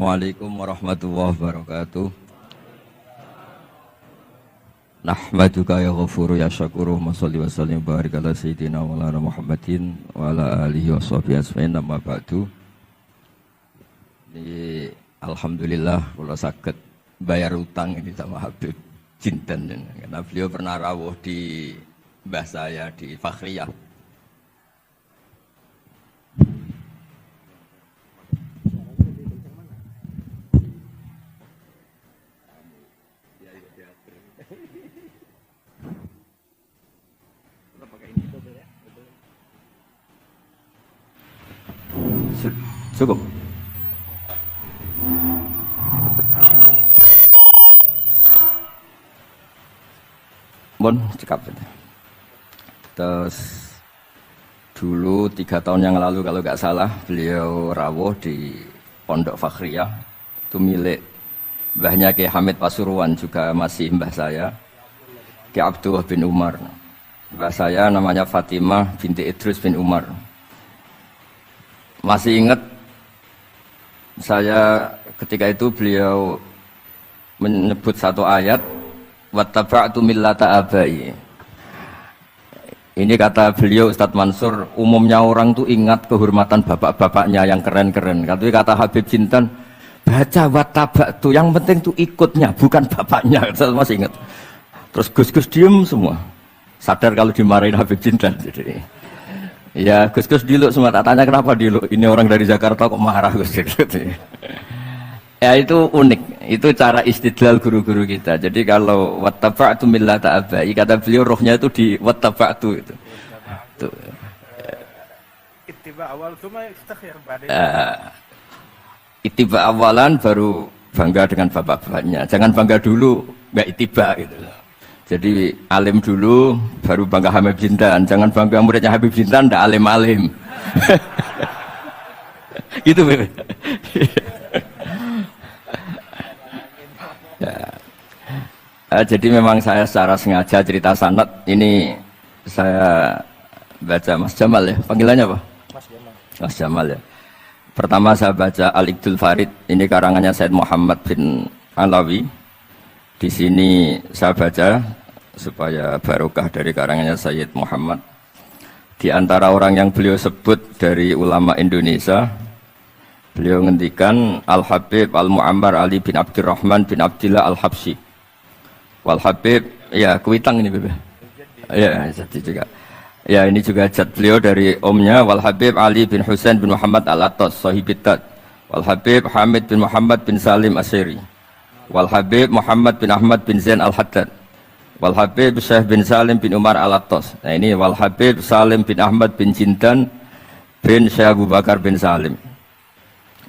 Assalamualaikum warahmatullahi wabarakatuh. Nahmaduka ya ghafuru ya syakuru wa sholli wa sallim barik ala sayyidina wa ala Muhammadin wa ala alihi wa sahbihi asma'in amma ba'du. Ini alhamdulillah kalau sakit bayar utang ini sama Habib Jinten, karena beliau pernah rawuh di mbah saya di Fakhriyah. Cukup. Bon, cekap. Terus dulu 3 tahun yang lalu kalau nggak salah beliau rawuh di Pondok Fakhriyah, itu milik mbahnya Ki Hamid Pasuruan, juga masih mbah saya Ki Abdullah bin Umar. Mbah saya namanya Fatimah binti Idrus bin Umar. Masih ingat saya ketika itu beliau menyebut satu ayat, wattaba'tu millata abai. Ini kata beliau Ustadz Mansur, umumnya orang tuh ingat kehormatan bapak-bapaknya yang keren-keren. Kata Habib Jinten, baca wattaba'tu, yang penting tuh ikutnya, bukan bapaknya. Saya masih ingat. Terus Gus-Gus diem semua, sadar kalau dimarahin Habib Jinten. Jadi ya Gus-Gus diluk semua, tak tanya kenapa diluk, ini orang dari Jakarta kok marah Gus. Ya itu unik, itu cara istidlal guru-guru kita. Jadi kalau wattaba'tu millata abai, kata beliau rohnya itu di wattaba'tu itu. Ittiba awal cuma istakhir badai. Ittiba awalan baru bangga dengan bapak-bapaknya. Jangan bangga dulu nggak ittiba gitu. Jadi alim dulu baru bangga Habib Jinten. Jangan bangga muridnya Habib Jinten ndak alim-alim. Gitu Beb. Ya. Jadi memang saya secara sengaja cerita sanad ini saya baca Mas Jamal ya, panggilannya apa? Mas Jamal. Mas Jamal ya. Pertama saya baca Al-Iqdul Farid, ini karangannya Said Muhammad bin Alawi. Di sini saya baca supaya barokah dari karangannya Sayyid Muhammad. Di antara orang yang beliau sebut dari ulama Indonesia, beliau ngendikan Al-Habib Al-Mu'ammar Ali bin Abdurrahman bin Abdillah Al-Habsyi. Wal-Habib, ya Kuitang ini Bebe. Ya, jadi juga. Ya, ini juga jad beliau dari omnya Wal-Habib Ali bin Husain bin Muhammad Al-Attas, Sahibitat. Wal-Habib Hamid bin Muhammad bin Salim Asyiri. Wal-Habib Muhammad bin Ahmad bin Zain Al-Haddad. Wal-Habib Syekh bin Salim bin Umar Al-Attas. Nah ini Wal-Habib Salim bin Ahmad bin Jinten bin Syekh Abu Bakar bin Salim.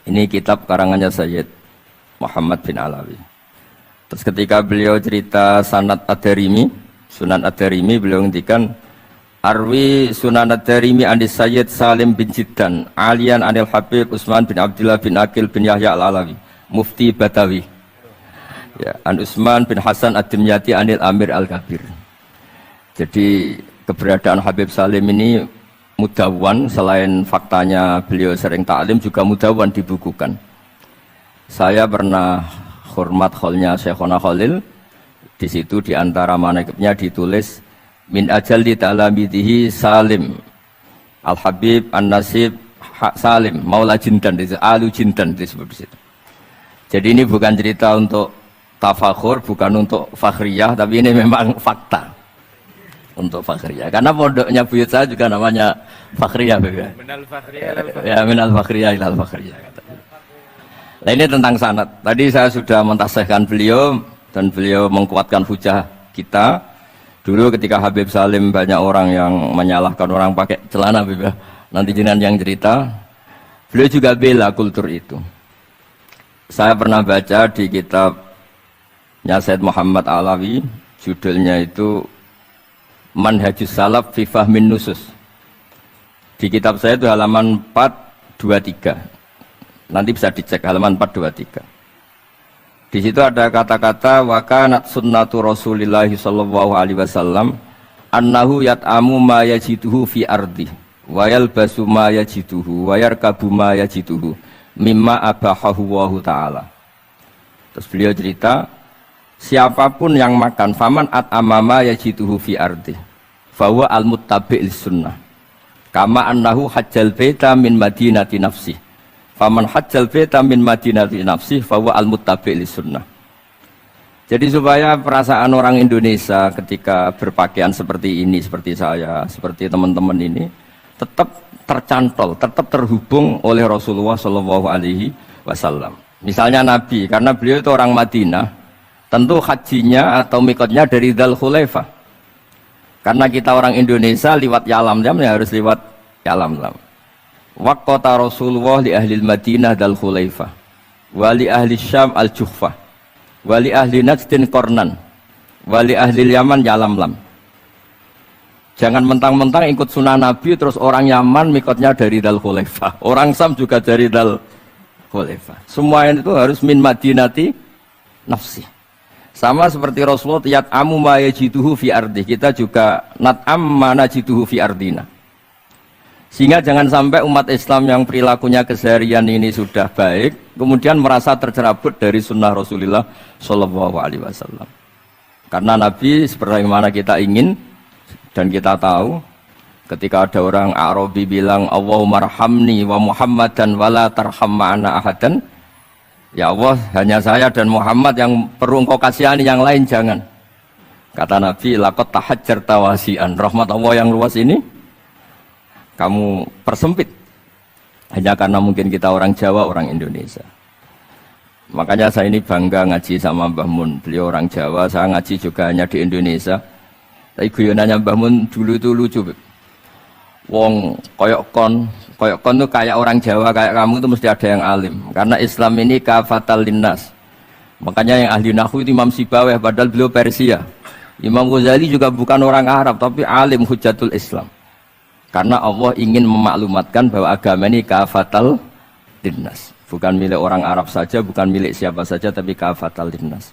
Ini kitab karangannya Sayyid Muhammad bin Alawi. Terus ketika beliau cerita Sanad Ad-Darimi, Sunan Ad-Darimi, beliau ngendikan Arwi Sunan Ad-Darimi Andis Sayyid Salim bin Jinten Alian Anil Habib Utsman bin Abdullah bin Akil bin Yahya Al-Alawi Mufti Batawi. Ya, An Utsman bin Hasan Ad-Dimyati Anil Amir Al-Kabir. Jadi keberadaan Habib Salim ini mudawwan, selain faktanya beliau sering taklim juga mudawwan dibukukan. Saya pernah hormat kholnya Syekhona Khalil. Di situ di antara manaqibnya ditulis min ajalli ta'lamidihi Salim Al-Habib An-Nasib Salim Maula Jinten, Alu Jinten disebut di situ. Jadi ini bukan cerita untuk tafakhur, bukan untuk fakhriyah, tapi ini memang fakta untuk fakhriyah. Karena pondoknya buyut saya juga namanya fakhriyah, ya. Minal fakhriyah. Ya, minal fakhriyah ilal fakhriyah. Nah ini tentang sanad. Tadi saya sudah mentasihkan beliau dan beliau mengkuatkan hujah kita. Dulu ketika Habib Salim banyak orang yang menyalahkan orang pakai celana, ya. Nanti jenengan yang cerita. Beliau juga bela kultur itu. Saya pernah baca di kitabnya Said Muhammad Alawi, judulnya itu Manhajus Salaf fi Fahmin Nusus. Di kitab saya itu halaman 423. Nanti bisa dicek halaman 423. Di situ ada kata-kata wa kanat sunnatu Rasulillah sallallahu alaihi wasallam annahu yat'amu ma yajiduhu fi ardi wa yalbasu ma yajiduhu wa yarkabu ma yajiduhu mimma abahahu Allahu taala. Terus beliau cerita, siapapun yang makan faman at'amama yajiduhu fi ardi fahuwa al-muttabi' lis-sunnah kama annahu hajjal baita min madinati nafsi faman hajjal baita min madinati nafsi fahuwa al-muttabi' lis-sunnah. Jadi supaya perasaan orang Indonesia ketika berpakaian seperti ini, seperti saya, seperti teman-teman ini tetap tercantol, tetap terhubung oleh Rasulullah Shallallahu Alaihi Wasallam. Misalnya Nabi, karena beliau itu orang Madinah, tentu hajinya atau mikotnya dari Dzul Khulaifah. Karena kita orang Indonesia liwat Yalamlam ya harus liwat Yalamlam. Waqata Rasulullah li ahli Madinah Dzul Khulaifah, wa li ahli Syam al-Juhfah, wa li ahli Najdin Qornan, wa li ahli Yaman Yalamlam. Jangan mentang-mentang ikut sunnah Nabi terus orang Yaman mikotnya dari Dzul Khulaifah, orang Sam juga dari Dzul Khulaifah. Semua itu harus min madinati nafsi. Sama seperti Rasulullah yat'amu ma yajiduhu fi ardi, kita juga nat'am ma najiduhu fi ardina. Sehingga jangan sampai umat Islam yang perilakunya keseharian ini sudah baik kemudian merasa tercerabut dari sunnah Rasulullah Shallallahu Alaihi Wasallam. Karena Nabi sebagaimana kita ingin dan kita tahu, ketika ada orang Arabi bilang Allahumma arhamni wa Muhammadan wala tarham ma'ana ahadan, ya Allah hanya saya dan Muhammad yang perlu engkau kasihani, yang lain jangan. Kata Nabi, laqad tahajjarta wasi'an, rahmat Allah yang luas ini kamu persempit hanya karena mungkin kita orang Jawa, orang Indonesia. Makanya saya ini bangga ngaji sama Mbah Mun. Beliau orang Jawa, saya ngaji juga hanya di Indonesia. Tapi guyonannya Mbah Mun dulu itu lucu. Wong koyok kon tuh kayak orang Jawa, kayak kamu itu mesti ada yang alim. Karena Islam ini kafatal linnas. Makanya yang ahli nahwu itu Imam Sibawayh, padahal beliau Persia. Imam Ghazali juga bukan orang Arab, tapi alim hujatul Islam. Karena Allah ingin memaklumatkan bahwa agama ini kafatal linnas. Bukan milik orang Arab saja, bukan milik siapa saja, tapi kafatal linnas.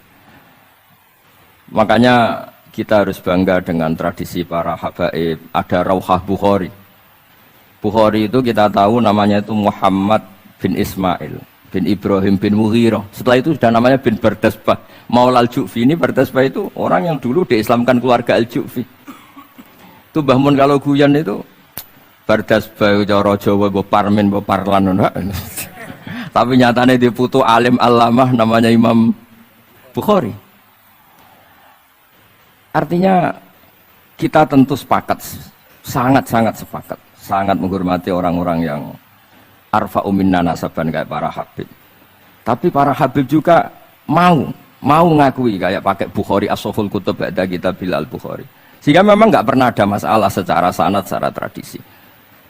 Makanya kita harus bangga dengan tradisi para habaib. Ada Rauhah Bukhari. Bukhari itu kita tahu namanya itu Muhammad bin Ismail bin Ibrahim bin Mughirah. Setelah itu sudah namanya bin Bardasbah. Maula al-Ju'fi ini, Bardasbah itu orang yang dulu diislamkan keluarga al-Ju'fi. Itu Mbah Mun kalau guyon itu Bardasbah cara Jawa mbok parmen mbok parlan. Tapi nyatanya dia putu alim alamah namanya Imam Bukhari. Artinya kita tentu sepakat, sangat-sangat sepakat, sangat menghormati orang-orang yang arfa'u minna nasaban kayak para habib. Tapi para habib juga mau ngakui kayak pakai Bukhari as-Sahihul Kutub ada kitab Bilal Bukhari. Sehingga memang nggak pernah ada masalah secara sanad, secara tradisi.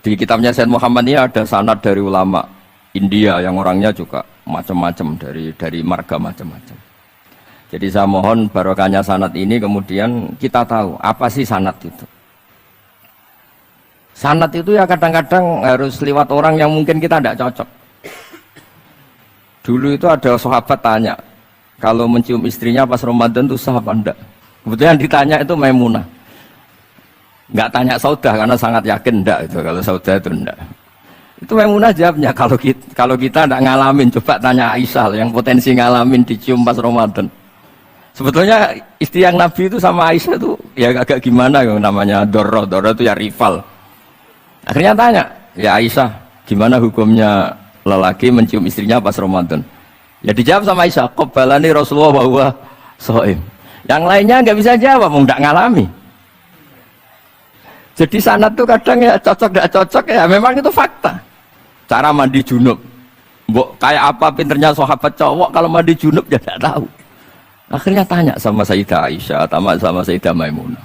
Di kitabnya Said Muhammad ini ada sanad dari ulama India yang orangnya juga macam-macam dari marga macam-macam. Jadi saya mohon barokahnya sanad ini kemudian kita tahu apa sih sanad itu. Sanad itu ya kadang-kadang harus lewat orang yang mungkin kita tidak cocok. Dulu itu ada sahabat tanya, kalau mencium istrinya pas Ramadan itu sah apa enggak? Kebetulan ditanya itu Maimunah. Enggak tanya Saudah karena sangat yakin enggak itu, kalau Saudah itu enggak. Itu Maimunah jawabnya, kalau kita enggak ngalamin, coba tanya Aisyah yang potensi ngalamin dicium pas Ramadan. Sebetulnya istri yang Nabi itu sama Aisyah itu ya agak gimana yang namanya Doro itu ya rival. Akhirnya tanya, ya Aisyah, gimana hukumnya lelaki mencium istrinya pas Ramadan? Ya dijawab sama Aisyah, qabbalani Rasulullah wa huwa shaim. Yang lainnya nggak bisa jawab, nggak ngalami. Jadi sanad tuh kadang ya cocok nggak cocok ya memang itu fakta. Cara mandi junub, kayak apa pinternya sahabat cowok kalau mandi junub ya nggak tahu. Akhirnya tanya sama Sayyidah Aisyah, sama Sayyidah Maimunah.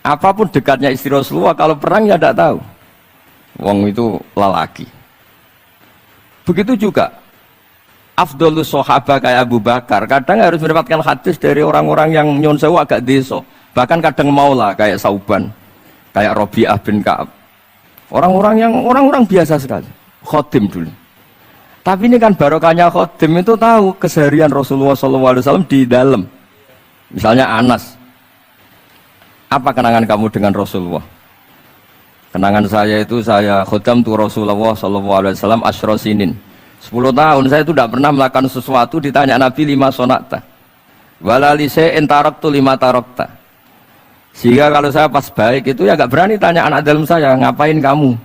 Apapun dekatnya istri Rasulullah, kalau perang ya nggak tahu. Wong itu lelaki. Begitu juga afdhalus sahabah kayak Abu Bakar, kadang harus mendapatkan hadis dari orang-orang yang nyon sewu agak deso. Bahkan kadang maula kayak Sauban, kayak Rabi'ah bin Ka'ab. Orang-orang biasa sekali. Khodim dulu. Tapi ini kan barokahnya khodim itu tahu keseharian Rasulullah SAW di dalam. Misalnya Anas, apa kenangan kamu dengan Rasulullah? Kenangan saya itu saya khodam tu Rasulullah SAW asyra sinin 10 tahun saya itu tidak pernah melakukan sesuatu, ditanya Nabi lima sonata. Walalise entaraktu lima tarokta. Sehingga kalau saya pas baik itu ya gak berani tanya anak dalam saya, ngapain kamu?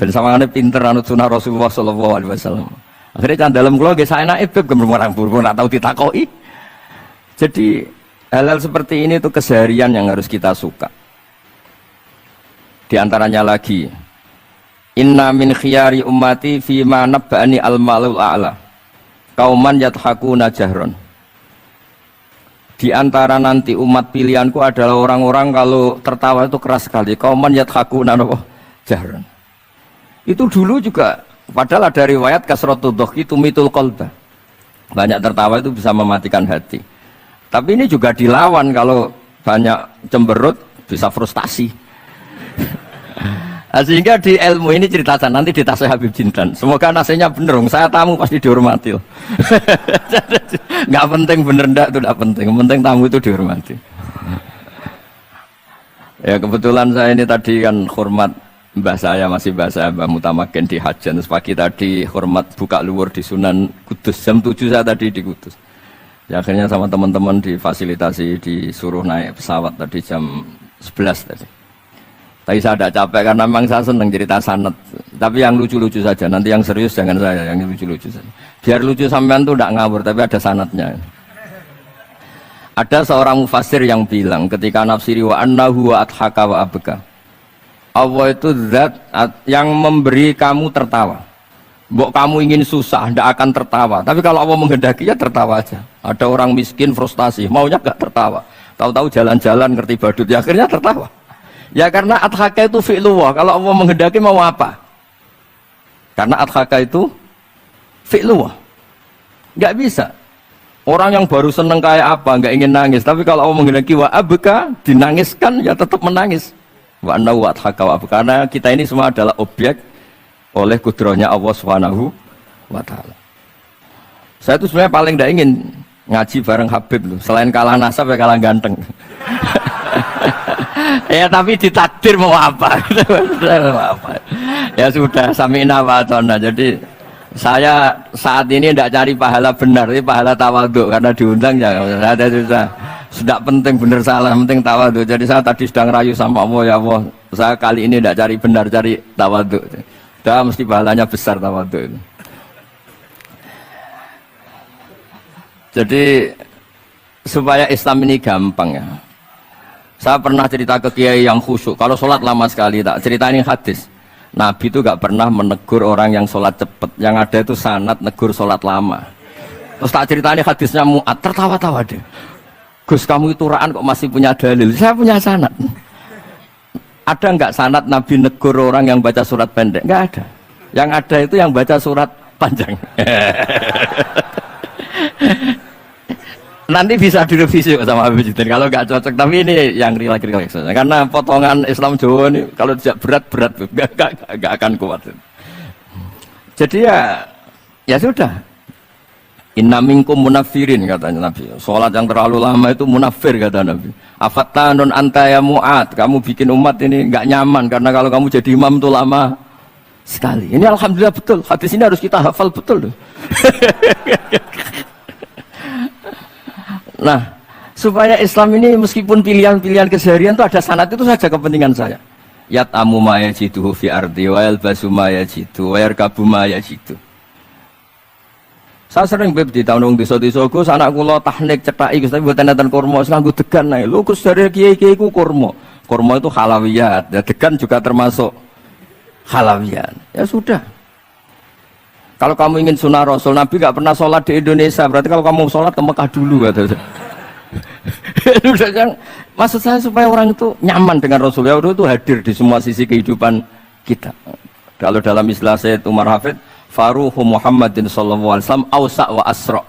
Dan sama aneh pinter anut sunnah Rasulullah Sallallahu Alaihi Wasallam. Akhirnya kan dalam keluarga saya naik beb kemermuran buruk, nggak tahu ditakoi. Jadi hal-hal seperti ini itu keseharian yang harus kita suka. Di antaranya lagi, inna min khiyari ummati fima nabba'ani al-malul a'la kauman yathakuna jahron. Di antara nanti umat pilihanku adalah orang-orang kalau tertawa itu keras sekali. Kauman yathakuna jahron. Itu dulu juga, padahal ada riwayat kasratud dhahki tumitul qalba. Banyak tertawa itu bisa mematikan hati. Tapi ini juga dilawan, kalau banyak cemberut bisa frustasi. Sehingga di ilmu ini ceritakan nanti di tasnya Habib Jintan. Semoga nasinya bener, saya tamu pasti dihormati. Nggak penting bener ndak itu nggak penting. Yang penting tamu itu dihormati. Ya kebetulan saya ini tadi kan hormat mbah saya, masih mbah saya Mbah Mutamakin di Hajan. Terus pagi tadi hormat buka luwur di Sunan Kudus. Jam 7 saya tadi di Kudus. Ya, akhirnya sama teman-teman difasilitasi, disuruh naik pesawat tadi jam 11 tadi. Tapi saya tidak capek karena memang saya senang cerita sanad. Tapi yang lucu-lucu saja, nanti yang serius jangan saya, yang lucu-lucu saja. Biar lucu sampean tuh tidak ngawur, tapi ada sanadnya. Ada seorang mufassir yang bilang ketika nafsiri wa annahu wa adhaka wa abka. Allah itu zat yang memberi kamu tertawa. Mbok kamu ingin susah, tidak akan tertawa. Tapi kalau Allah menghendaki ya tertawa aja. Ada orang miskin frustasi, maunya gak tertawa. Tahu-tahu jalan-jalan ngerti badut, ya akhirnya tertawa. Ya karena adhaka itu fi'luwah. Kalau Allah menghendaki mau apa? Karena adhaka itu fi'luwah. Gak bisa. Orang yang baru seneng kayak apa, gak ingin nangis. Tapi kalau Allah menghendaki wa abka, dinangiskan ya tetap menangis. Wa annahu wa adhaka wa abka. Karena kita ini semua adalah objek oleh kudrahnya Allah Subhanahu wa ta'ala. Saya itu sebenarnya paling tidak ingin ngaji bareng Habib loh. Selain kalah nasab ya kalah ganteng. Ya tapi ditakdir mau apa? Ya sudah sami'na wa ata'na. Jadi saya saat ini tidak cari pahala benar, ini pahala tawadhu karena diundang ya. Ada sudah penting benar salah, penting tawadhu. Jadi saya tadi sedang rayu sama Allah, ya Allah, saya kali ini tidak cari benar, cari tawadhu. Dah mesti pahalanya besar tawadhu itu. Jadi supaya Islam ini gampang ya. Saya pernah cerita ke kiai yang khusyuk. Kalau sholat lama sekali, tak cerita ini hadis. Nabi itu gak pernah menegur orang yang sholat cepat. Yang ada itu sanad negur sholat lama. Terus tak cerita ini hadisnya Mu'ad, tertawa-tawa deh. Gus kamu itu raan kok masih punya dalil. Saya punya sanad. Ada nggak sanad Nabi negur orang yang baca surat pendek? Nggak ada. Yang ada itu yang baca surat panjang. Nanti bisa direvisi sama Habib Jitin kalau nggak cocok. Tapi ini yang rileks saja. Karena potongan Islam Jawa ini kalau tidak berat nggak akan kuat. Jadi ya sudah. Inna minkum munafirin katanya Nabi. Sholat yang terlalu lama itu munafir kata Nabi. Afattanun anta ya Mu'ad. Kamu bikin umat ini nggak nyaman karena kalau kamu jadi imam itu lama sekali. Ini alhamdulillah betul. Hadis ini harus kita hafal betul loh. Nah, supaya Islam ini meskipun pilihan-pilihan keseharian itu ada sanad, itu saja kepentingan saya. Yat'amu ma yajiduhu fi ardi wa yalbasu ma yajidu wa yarkabu ma yajidu. Saya sering beb di tahun desa-desa Gus, anak kula tahnik cethaki Gus, tapi mboten enten kurma, nganggo degan ae. Lho Gus dari kiai-kiai ku kurma. Kurma itu halawiyat, ya degan juga termasuk halawiyat. Ya sudah. Kalau kamu ingin sunnah Rasul, Nabi gak pernah sholat di Indonesia, berarti kalau kamu sholat ke Mekah dulu kata. Maksud saya supaya orang itu nyaman dengan Rasul, ya itu hadir di semua sisi kehidupan kita. Kalau dalam istilah Sayyid Umar Hafid, Faruhu Muhammadin sallallahu alaihi wasallam awsa' wa asra'.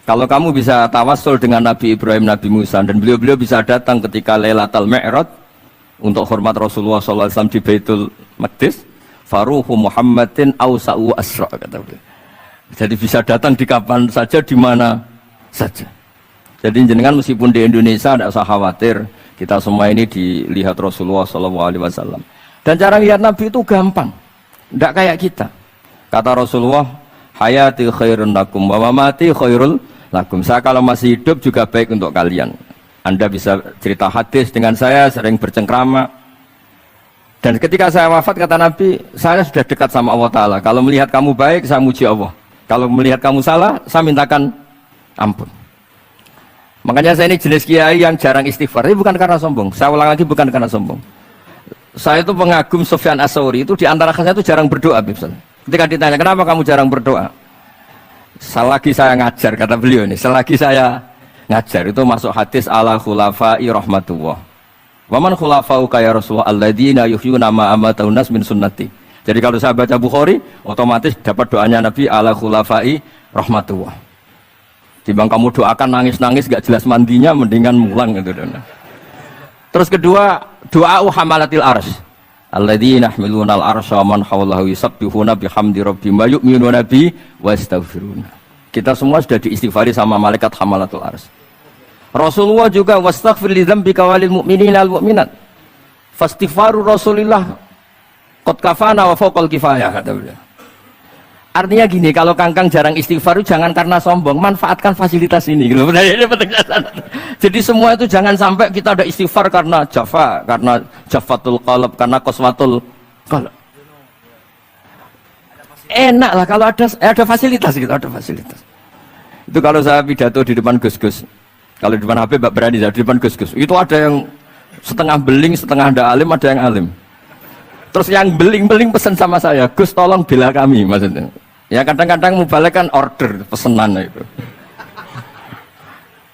Kalau kamu bisa tawasul dengan Nabi Ibrahim, Nabi Musa, dan beliau-beliau bisa datang ketika Lailatul Mi'raj untuk hormat Rasulullah sallallahu alaihi wasallam di Baitul Maqdis, Faruhu Muhammadin awsa' wa asra' kata beliau. Jadi bisa datang di kapan saja, di mana saja. Jadi jenengan meskipun di Indonesia tidak usah khawatir, kita semua ini dilihat Rasulullah sallallahu alaihi wasallam. Dan cara lihat Nabi itu gampang. Tidak kayak kita. Kata Rasulullah, hayati khairun lakum wa mamati khairul lakum. Saya kalau masih hidup juga baik untuk kalian. Anda bisa cerita hadis dengan saya, sering bercengkrama. Dan ketika saya wafat, kata Nabi, saya sudah dekat sama Allah Ta'ala. Kalau melihat kamu baik, saya muji Allah. Kalau melihat kamu salah, saya mintakan ampun. Makanya saya ini jenis kiai yang jarang istighfar. Ini bukan karena sombong. Saya ulang lagi, bukan karena sombong. Saya itu pengagum Sufyan As-Tsauri. Itu diantara khasnya itu jarang berdoa. Ketika ditanya, kenapa kamu jarang berdoa? Selagi saya ngajar, kata beliau ini. Selagi saya ngajar, itu masuk hadis ala khulafai rahmatullah. Waman khulafau kaya Rasulullah alladzina yuhyuna ma amatun nas min sunnati. Jadi kalau saya baca Bukhari, otomatis dapat doanya Nabi ala khulafai rahmatullah. Timbang kamu doakan nangis-nangis gak jelas mandinya, mendingan mulang gitu. Terus kedua, doa hamalatil arsy. Alladzina yahmiluna al-arsya wa man hawlahu yusabbihuna bihamdi rabbihim wa yu'minuna bi wa yastaghfiruna. Kita semua sudah diistighfari sama malaikat hamalatul arsy. Rasulullah juga wastaghfir li dzambika walil mu'minina wal mu'minat. Fastighfaru Rasulillah qad kafana wa fawqal kifayah, kata beliau. Artinya gini, kalau kangkang jarang istighfar jangan karena sombong, manfaatkan fasilitas ini gitu. Jadi semua itu jangan sampai kita ada istighfar karena jafatul qalb, karena qaswatul qalb. Enak lah kalau ada fasilitas gitu, ada fasilitas. Itu kalau saya pidato di depan Gus-gus. Kalau di depan HP Mbak berani, di depan Gus-gus. Itu ada yang setengah beling, setengah ada alim, ada yang alim. Terus yang beling-beling pesan sama saya, Gus tolong bela kami, maksudnya. Ya kadang-kadang mubalek kan order, pesenan itu.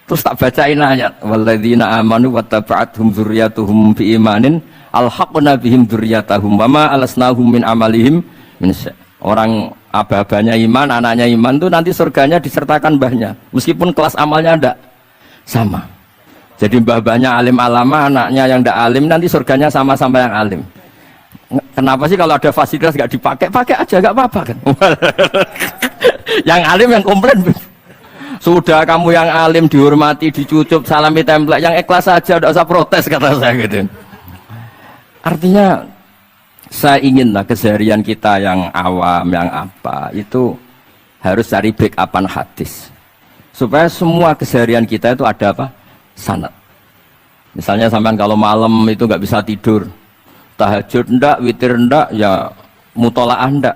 Terus tak bacain ayat, walladzina amanu wattaba'athum dzurriyyatuhum biimanin alhaqna bihim dzurriyyatahum wama alasnahum min amalihim min syai'. Orang aba-abanya iman, anaknya iman itu nanti surganya disertakan mbahnya, meskipun kelas amalnya ada sama. Jadi mbah-mbahnya alim alama, anaknya yang tidak alim nanti surganya sama-sama yang alim. Kenapa sih kalau ada fasilitas gak dipakai? Pakai aja, gak apa-apa kan. Yang alim yang komplain. Sudah kamu yang alim dihormati, dicucup, salami template, yang ikhlas saja, tidak usah protes, kata saya gitu. Artinya saya inginlah keseharian kita yang awam, yang apa itu harus cari backupan hadis. Supaya semua keseharian kita itu ada apa? Sanad. Misalnya sampean kalau malam itu nggak bisa tidur, tahajud ndak, witir ndak, ya mutolaah ndak.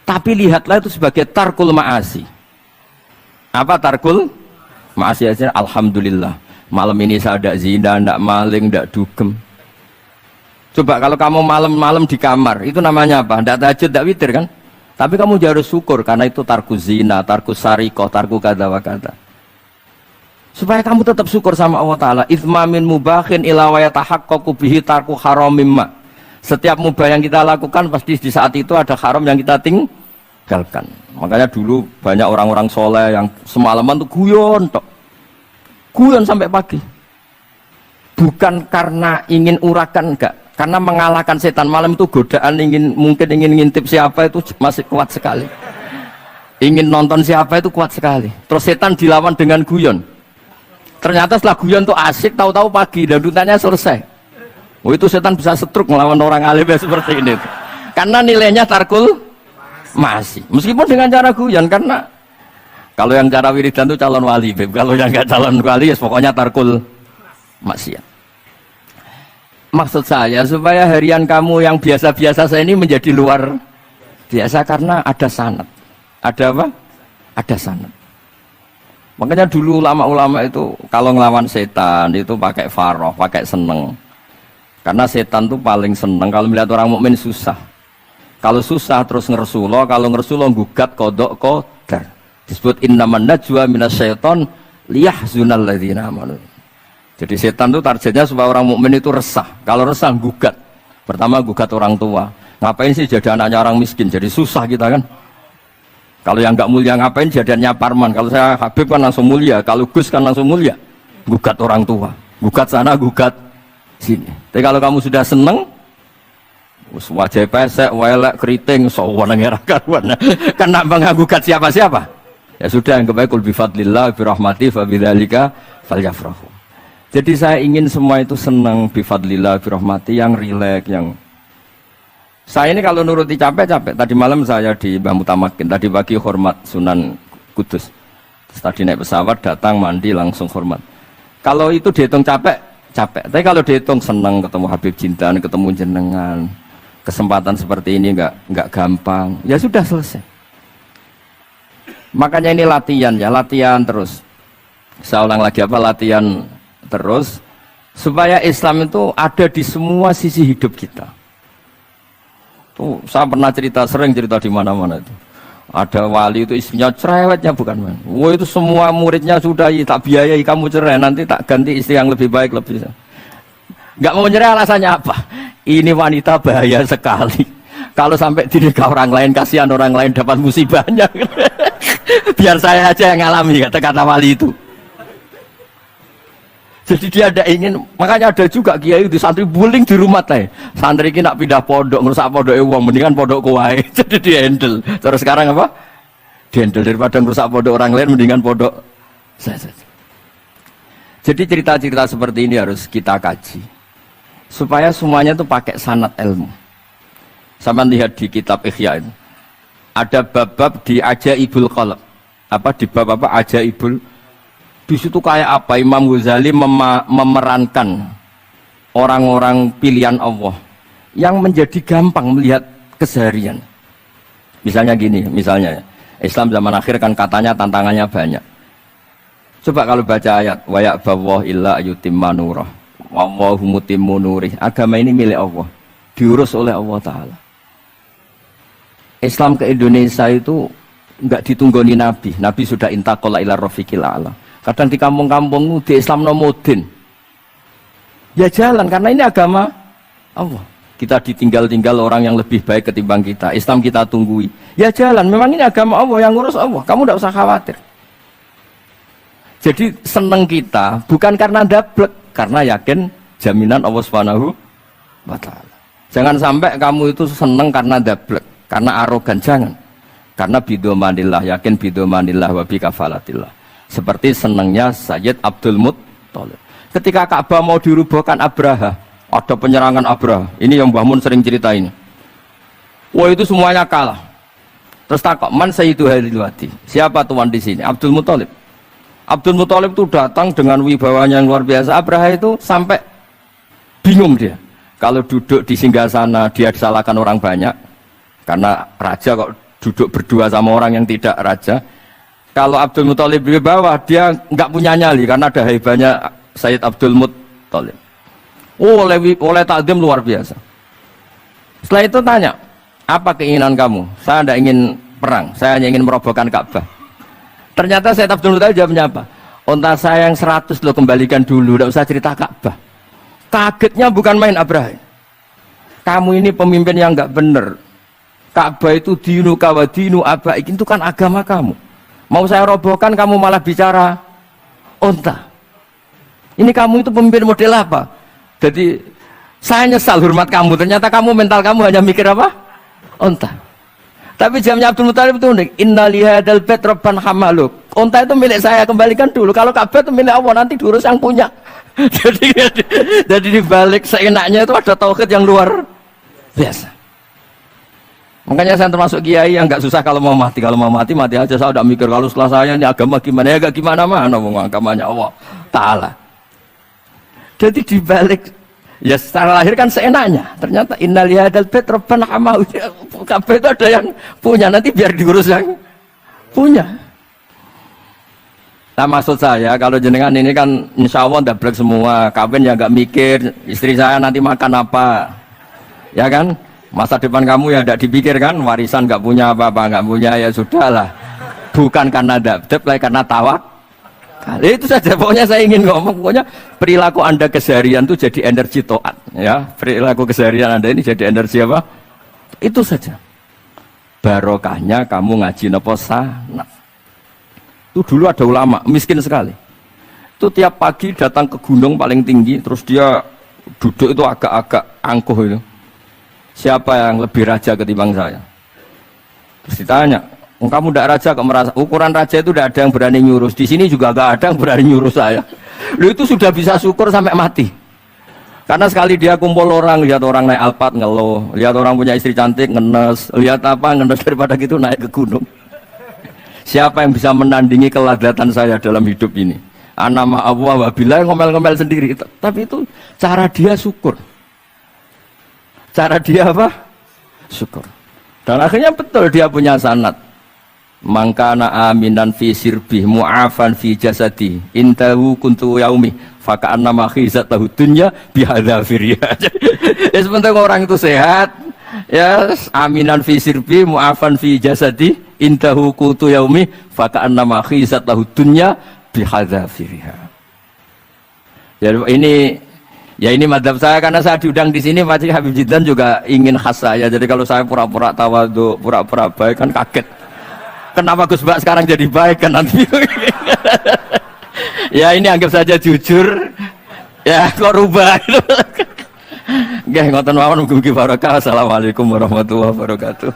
Tapi lihatlah itu sebagai tarkul ma'asi. Apa tarkul ma'asi? Alhamdulillah, malam ini saya ndak zina, ndak maling, ndak dugem. Coba kalau kamu malam-malam di kamar, itu namanya apa? Ndak tahajud, ndak witir kan? Tapi kamu harus syukur karena itu tarku zina, tarku sarikoh, tarku kada wa kada. Supaya kamu tetap syukur sama Allah Ta'ala. Ithmamin mubahin ila wa yatahaqqaqu bihi tarku haramimma. Setiap mubah yang kita lakukan pasti di saat itu ada haram yang kita tinggalkan. Makanya dulu banyak orang-orang soleh yang semalaman tuh guyon tok. Guyon sampai pagi. Bukan karena ingin urakan, enggak. Karena mengalahkan setan. Malam itu godaan mungkin ingin ngintip siapa itu masih kuat sekali. Ingin nonton siapa itu kuat sekali. Terus setan dilawan dengan guyon. Ternyata setelah guyon tuh asik, tahu-tahu pagi dandutannya selesai. Oh itu setan bisa setruk melawan orang alim seperti ini. Karena nilainya tarkul masih. Meskipun dengan cara guyon, karena kalau yang cara wiridan itu calon wali, kalau yang nggak calon wali ya pokoknya tarkul maksiat. Maksud saya supaya harian kamu yang biasa-biasa saya ini menjadi luar biasa karena ada sanad. Ada apa? Ada sanad. Makanya dulu ulama-ulama itu kalau ngelawan setan itu pakai faroh, pakai seneng. Karena setan itu paling seneng kalau melihat orang mukmin susah. Kalau susah terus ngersulo, kalau ngersulo gugat kodok qadar. Disebut innaman najwa minasyaiton liyahzunal ladzina amanu. Jadi setan itu targetnya supaya orang mukmin itu resah. Kalau resah gugat. Pertama gugat orang tua. Ngapain sih jadi anaknya orang miskin? Jadi susah kita kan. Kalau yang nggak mulia ngapain jadiannya parman? Kalau saya Habib kan langsung mulia. Kalau Gus kan langsung mulia. Gugat orang tua. Gugat sana, gugat sini. Tapi kalau kamu sudah seneng, wajah pesek, welek, keriting, sawan ngerah karuan. Kan nak gugat siapa-siapa? Ya sudah yang kebaik kul bifadlillah birahmati fabidzalika falyafrahu. Jadi saya ingin semua itu senang bifadlillah birahmati, yang rileks, yang Saya ini kalau nuruti capek-capek. Tadi malam saya di Mbah Mutamakin, tadi pagi hormat Sunan Kudus. Terus tadi naik pesawat, datang mandi langsung hormat. Kalau itu dihitung capek, capek. Tapi kalau dihitung senang ketemu Habib Jintan, ketemu jenengan, kesempatan seperti ini nggak gampang. Ya sudah selesai. Makanya ini latihan ya, latihan terus. Saya ulang lagi apa, latihan terus supaya Islam itu ada di semua sisi hidup kita. Tuh, saya pernah cerita, sering cerita di mana-mana itu. Ada wali itu istrinya cerewetnya bukan main. Wah itu semua muridnya sudah tak biayai kamu cerai, nanti tak ganti istri yang lebih baik lebih. Nggak mau nyerah alasannya apa? Ini wanita bahaya sekali. Kalau sampai dinikah orang lain, kasihan orang lain dapat musibahnya. Biar saya aja yang ngalami, kata wali itu. Jadi dia ada ingin, makanya ada juga kiai di santri buling di rumah teh. Santri ini nak pindah pondok, ngerusak pondok uang, mendingan pondok kuai. Jadi di handle. Terus sekarang apa? Di handle daripada ngerusak pondok orang lain, mendingan pondok saya. Jadi cerita-cerita seperti ini harus kita kaji, supaya semuanya itu pakai sanad ilmu. Sama lihat di kitab Ihya itu, ada bab-bab di Ajaibul Qalb. Apa di bab apa Ajaibul? Di situ kayak apa Imam Ghazali memerankan orang-orang pilihan Allah yang menjadi gampang melihat keseharian. Misalnya gini, misalnya Islam zaman akhir kan katanya tantangannya banyak. Coba kalau baca ayat wa ya'ballahu illa yutimma nurah wallahu mutimmu nurih. Agama ini milik Allah, diurus oleh Allah Ta'ala. Islam ke Indonesia itu enggak ditunggoni Nabi. Nabi sudah intaqala ila rafiqil a'la. Kadang di kampung-kampung di Islam nomodin. Ya jalan karena ini agama Allah. Kita ditinggal-tinggal orang yang lebih baik ketimbang kita. Islam kita tunggui. Ya jalan, memang ini agama Allah yang ngurus Allah. Kamu tidak usah khawatir. Jadi seneng kita bukan karena dablek, karena yakin jaminan Allah Subhanahu wa Ta'ala. Jangan sampai kamu itu seneng karena dablek, karena arogan, jangan. Karena bidomanillah, yakin bidomanillah wa bikafalatillah. Seperti senangnya Sayyid Abdul Muttalib. Ketika Ka'bah mau dirubuhkan Abraha, ada penyerangan Abraha. Ini yang Mbah Mun sering cerita ini. Wah itu semuanya kalah. Terus takok, man sayyidu hadhil wadi? Siapa tuan di sini? Abdul Muttalib. Abdul Muttalib itu datang dengan wibawanya yang luar biasa. Abraha itu sampai bingung dia. Kalau duduk di singgasana dia disalahkan orang banyak. Karena raja kok duduk berdua sama orang yang tidak raja. Kalau Abdul Muttalib di bawah, dia nggak punya nyali karena ada haibahnya Sayyid Abdul Muttalib. Oh, oleh takdim luar biasa. Setelah itu tanya, apa keinginan kamu? Saya tidak ingin perang, saya hanya ingin merobohkan Ka'bah. Ternyata Sayyid Abdul Muttalib jawabnya apa? Unta saya yang 100 lo kembalikan dulu, tidak usah cerita Ka'bah. Kagetnya bukan main Abraha. Kamu ini pemimpin yang nggak benar. Ka'bah itu dinu kawadinu abaik, itu kan agama kamu. Mau saya robohkan kamu malah bicara onta. Ini kamu itu pemimpin model apa? Jadi saya nyesal hormat kamu. Ternyata kamu mental kamu hanya mikir apa? Onta. Tapi jamnya Abdul Muttalib itu unik. Inna lihadal bait rabban hamaluk. Onta itu milik saya, kembalikan dulu. Kalau Ka'bah itu milik Allah, nanti diurus yang punya. jadi dibalik seenaknya itu ada tauhid yang luar biasa. Makanya saya termasuk kiai yang nggak susah kalau mau mati. Kalau mau mati, mati aja. Saya udah mikir kalau setelah saya ini agama gimana ya, gak gimana mana agamanya Allah Ta'ala. Jadi dibalik ya secara lahir kan seenaknya. Ternyata innal hadal bait rabbana hamahu. Kabeh itu ada yang punya, nanti biar diurus yang punya. Nah maksud saya kalau jenengan ini kan insya Allah dablek semua. Kawin ya nggak mikir istri saya nanti makan apa, ya kan? Masa depan kamu ya tidak dipikirkan, warisan nggak punya apa-apa, nggak punya ya sudahlah. Bukan karena dabdeb, karena tawak. Itu saja pokoknya saya ingin ngomong, pokoknya perilaku Anda keseharian itu jadi energi to'at, ya. Perilaku keseharian Anda ini jadi energi apa? Itu saja. Barokahnya kamu ngaji napa sanad. Itu dulu ada ulama miskin sekali. Itu tiap pagi datang ke gunung paling tinggi, terus dia duduk itu agak-agak angkuh itu. Siapa yang lebih raja ketimbang saya? Terus ditanya, kamu tidak raja kok merasa? Ukuran raja itu tidak ada yang berani nyurus. Di sini juga tidak ada yang berani nyurus saya. Lu itu sudah bisa syukur sampai mati. Karena sekali dia kumpul orang, lihat orang naik Alphard ngeluh, lihat orang punya istri cantik ngenes, lihat apa ngenes daripada gitu naik ke gunung. Siapa yang bisa menandingi keladatan saya dalam hidup ini? Ana ma'allah wabillah ngomel-ngomel sendiri. Tapi itu cara dia syukur. Cara dia apa? Syukur. Dan akhirnya betul dia punya sanad. Mangkana aminan fi sirbih mu'afan fi jasadi intahu kuntu yaumi faka'anna ma khizatahu dunya bihadzafir ya. Ya sebentar orang itu sehat ya aminan fi sirbi mu'afan fi jasadi intahu kuntu yaumi faka'anna ma khizatahu dunya bihadzafiriha. Ya ini madhab saya karena saya diundang di sini Pak Habib Jidlan juga ingin khas saya. Jadi kalau saya pura-pura tawadhu, pura-pura baik kan kaget. Kenapa Gus Bak sekarang jadi baik kan nanti? Ya ini anggap saja jujur. Ya kok rubah. Nggih ngoten mawon mugi-mugi barokah. Assalamualaikum warahmatullahi wabarakatuh.